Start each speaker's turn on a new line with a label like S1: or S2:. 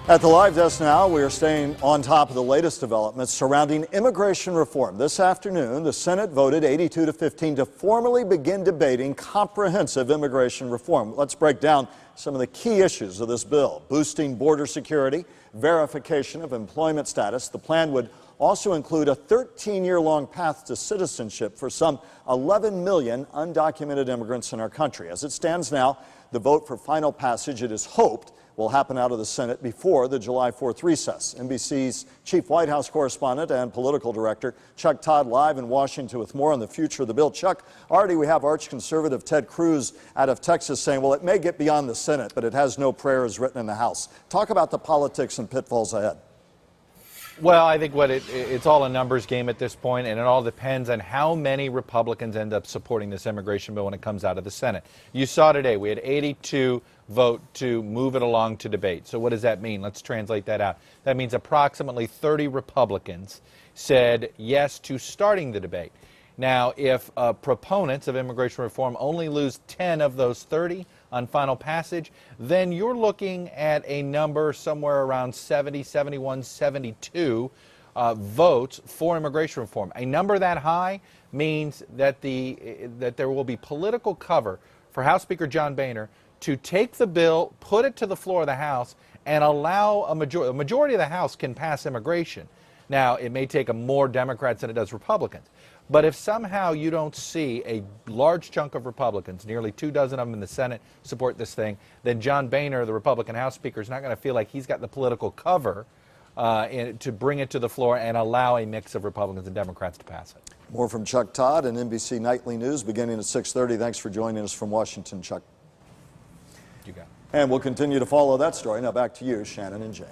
S1: At the Live Desk now, we are staying on top of the latest developments surrounding immigration reform. This afternoon, the Senate voted 82-15 to formally begin debating comprehensive immigration reform. Let's break down some of the key issues of this bill. Boosting border security, verification of employment status. The plan would also include a 13-year-long path to citizenship for some 11 million undocumented immigrants in our country. As it stands now, the vote for final passage, it is hoped, will happen out of the Senate before the July 4th recess. NBC's chief White House correspondent and political director Chuck Todd live in Washington with more on the future of the bill. Chuck, already we have arch-conservative Ted Cruz out of Texas saying, well, it may get beyond the Senate, but it has no prayers written in the House. Talk about the politics and pitfalls ahead.
S2: Well, I think it's all a numbers game at this point, and it all depends on how many Republicans end up supporting this immigration bill when it comes out of the Senate. You saw today we had 82 vote to move it along to debate. So what does that mean? Let's translate that out. That means approximately 30 Republicans said yes to starting the debate. Now, if proponents of immigration reform only lose 10 of those 30 on final passage, then you're looking at a number somewhere around 70, 71, 72 votes for immigration reform. A number that high means that there will be political cover for House Speaker John Boehner to take the bill, put it to the floor of the House, and allow a majority of the House can pass immigration. Now, it may take more Democrats than it does Republicans. But if somehow you don't see a large chunk of Republicans, nearly 24 of them in the Senate, support this thing, then John Boehner, the Republican House Speaker, is not going to feel like he's got the political cover to bring it to the floor and allow a mix of Republicans and Democrats to pass it.
S1: More from Chuck Todd and NBC Nightly News beginning at 6:30. Thanks for joining us from Washington, Chuck.
S2: You got it.
S1: And we'll continue to follow that story. Now back to you, Shannon and Jay.